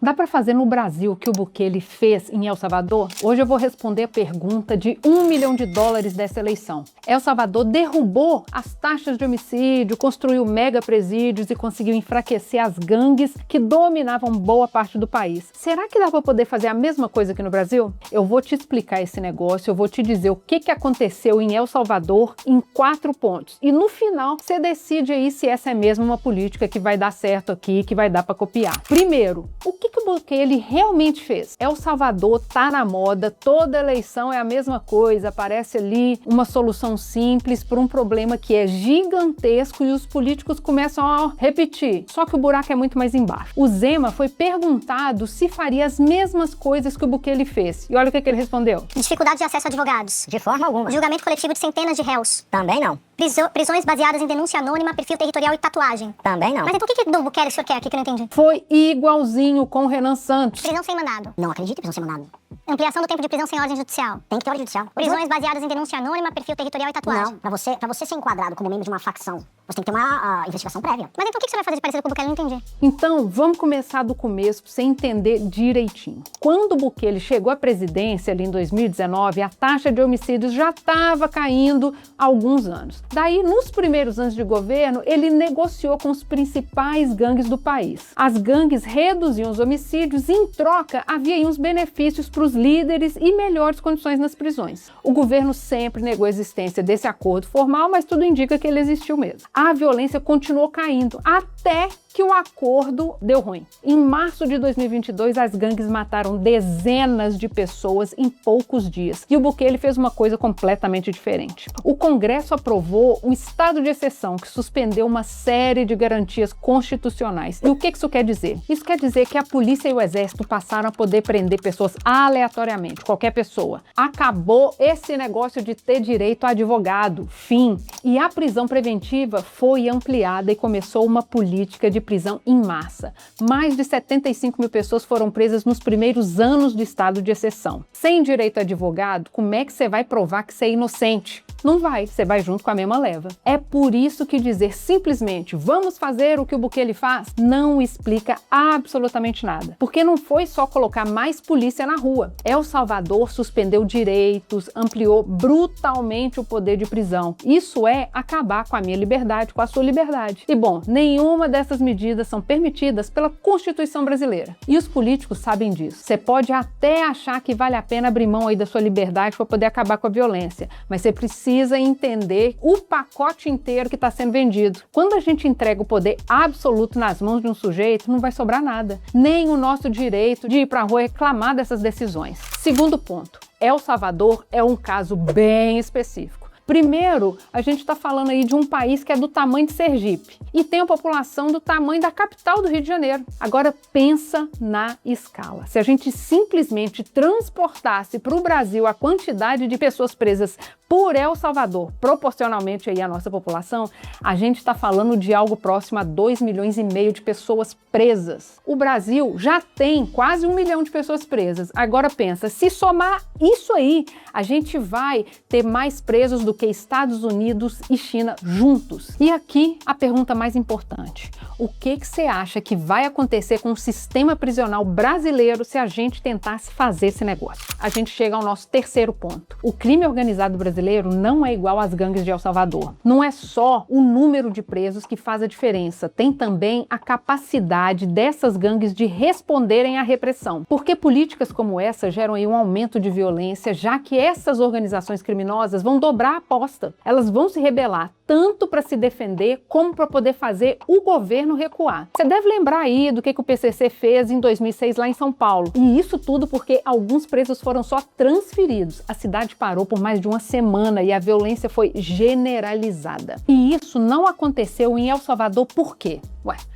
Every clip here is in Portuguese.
Dá para fazer no Brasil o que o Bukele fez em El Salvador? Hoje eu vou responder a pergunta de $1 milhão dessa eleição. El Salvador derrubou as taxas de homicídio, construiu mega presídios e conseguiu enfraquecer as gangues que dominavam boa parte do país. Será que dá para poder fazer a mesma coisa aqui no Brasil? Eu vou te explicar esse negócio, eu vou te dizer o que aconteceu em El Salvador em 4 pontos. E no final, você decide aí se essa é mesmo uma política que vai dar certo aqui, que vai dar para copiar. Primeiro, o que o Bukele realmente fez? El Salvador tá na moda, toda eleição é a mesma coisa, aparece ali uma solução simples para um problema que é gigantesco e os políticos começam a repetir. Só que o buraco é muito mais embaixo. O Zema foi perguntado se faria as mesmas coisas que o Bukele fez. E olha o que ele respondeu. Dificuldade de acesso a advogados. De forma alguma. Julgamento coletivo de centenas de réus. Também não. Prisões baseadas em denúncia anônima, perfil territorial e tatuagem. Também não. Mas então o que do Bukele o senhor quer aqui que eu não entendi? Foi igualzinho com o Renan Santos. Prisão sem mandado. Não acredito em prisão sem mandado. Ampliação do tempo de prisão sem ordem judicial. Tem que ter ordem judicial. Prisões baseadas em denúncia anônima, perfil territorial e tatuagem. Não, pra você ser enquadrado como membro de uma facção, você tem que ter uma investigação prévia. Mas então o que você vai fazer de parecido com o Bukele? Eu não entendi. Então, vamos começar do começo pra você entender direitinho. Quando o Bukele chegou à presidência ali em 2019, a taxa de homicídios já estava caindo há alguns anos. Daí, nos primeiros anos de governo, ele negociou com os principais gangues do país. As gangues reduziam os homicídios e, em troca, havia aí uns benefícios para os líderes e melhores condições nas prisões. O governo sempre negou a existência desse acordo formal, mas tudo indica que ele existiu mesmo. A violência continuou caindo até que o acordo deu ruim. Em março de 2022, as gangues mataram dezenas de pessoas em poucos dias. E o Bukele fez uma coisa completamente diferente. O Congresso aprovou um estado de exceção que suspendeu uma série de garantias constitucionais. E o que isso quer dizer? Isso quer dizer que a polícia e o exército passaram a poder prender pessoas aleatoriamente, qualquer pessoa. Acabou esse negócio de ter direito a advogado. Fim. E a prisão preventiva foi ampliada e começou uma política de prisão em massa. Mais de 75 mil pessoas foram presas nos primeiros anos do estado de exceção. Sem direito a advogado, como é que você vai provar que você é inocente? Não vai, você vai junto com a mesma leva. É por isso que dizer simplesmente vamos fazer o que o Bukele faz não explica absolutamente nada. Porque não foi só colocar mais polícia na rua. El Salvador suspendeu direitos, ampliou brutalmente o poder de prisão. Isso é acabar com a minha liberdade, com a sua liberdade. E bom, nenhuma dessas medidas são permitidas pela Constituição brasileira. E os políticos sabem disso. Você pode até achar que vale a pena abrir mão aí da sua liberdade para poder acabar com a violência, mas você precisa entender o pacote inteiro que está sendo vendido. Quando a gente entrega o poder absoluto nas mãos de um sujeito, não vai sobrar nada. Nem o nosso direito de ir para a rua reclamar dessas decisões. Segundo ponto, El Salvador é um caso bem específico. Primeiro, a gente está falando aí de um país que é do tamanho de Sergipe e tem a população do tamanho da capital do Rio de Janeiro. Agora pensa na escala. Se a gente simplesmente transportasse para o Brasil a quantidade de pessoas presas por El Salvador, proporcionalmente aí à nossa população, a gente está falando de algo próximo a 2,5 milhões de pessoas presas. O Brasil já tem quase 1 milhão de pessoas presas. Agora pensa, se somar isso aí, a gente vai ter mais presos do que Estados Unidos e China juntos. E aqui a pergunta mais importante. O que você acha que vai acontecer com o sistema prisional brasileiro se a gente tentasse fazer esse negócio? A gente chega ao nosso terceiro ponto. O crime organizado brasileiro não é igual às gangues de El Salvador. Não é só o número de presos que faz a diferença, tem também a capacidade dessas gangues de responderem à repressão. Porque políticas como essa geram aí um aumento de violência, já que essas organizações criminosas vão dobrar a aposta. Elas vão se rebelar tanto para se defender como para poder fazer o governo recuar. Você deve lembrar aí do que o PCC fez em 2006 lá em São Paulo. E isso tudo porque alguns presos foram só transferidos. A cidade parou por mais de uma semana e a violência foi generalizada. E isso não aconteceu em El Salvador por quê?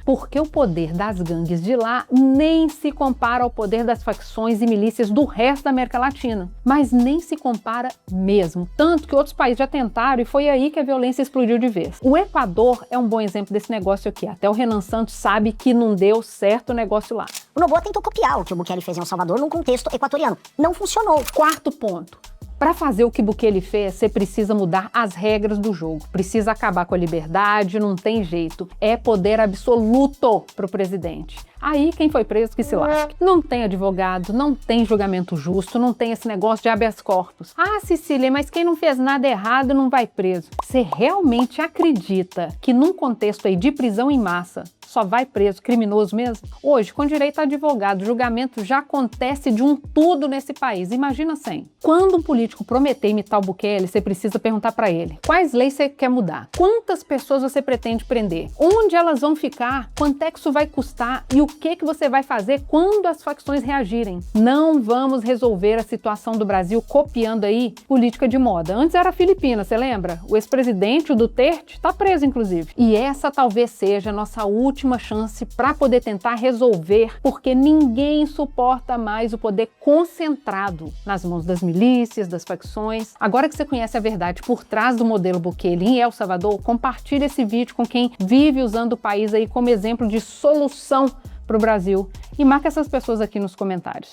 Porque o poder das gangues de lá nem se compara ao poder das facções e milícias do resto da América Latina. Mas nem se compara mesmo. Tanto que outros países já tentaram e foi aí que a violência explodiu de vez. O Equador é um bom exemplo desse negócio aqui. Até o Renan Santos sabe que não deu certo o negócio lá. O Noboa tentou copiar o que o Bukele fez em El Salvador num contexto equatoriano. Não funcionou. Quarto ponto. Para fazer o que Bukele fez, você precisa mudar as regras do jogo, precisa acabar com a liberdade, não tem jeito. É poder absoluto para o presidente. Aí quem foi preso que se lasque. Não tem advogado, não tem julgamento justo, não tem esse negócio de habeas corpus. Ah, Cecília, mas quem não fez nada errado não vai preso. Você realmente acredita que num contexto aí de prisão em massa só vai preso criminoso mesmo? Hoje, com direito a advogado, julgamento já acontece de um tudo nesse país. Imagina sem. Quando um político prometer imitar o Bukele, você precisa perguntar para ele: quais leis você quer mudar? Quantas pessoas você pretende prender? Onde elas vão ficar? Quanto é que isso vai custar? E o que você vai fazer quando as facções reagirem? Não vamos resolver a situação do Brasil copiando aí política de moda. Antes era a Filipina, você lembra? O ex-presidente, o Duterte, está preso inclusive. E essa talvez seja a nossa última chance para poder tentar resolver, porque ninguém suporta mais o poder concentrado nas mãos das milícias, das facções. Agora que você conhece a verdade por trás do modelo Bukele em El Salvador, compartilhe esse vídeo com quem vive usando o país aí como exemplo de solução para o Brasil e marque essas pessoas aqui nos comentários.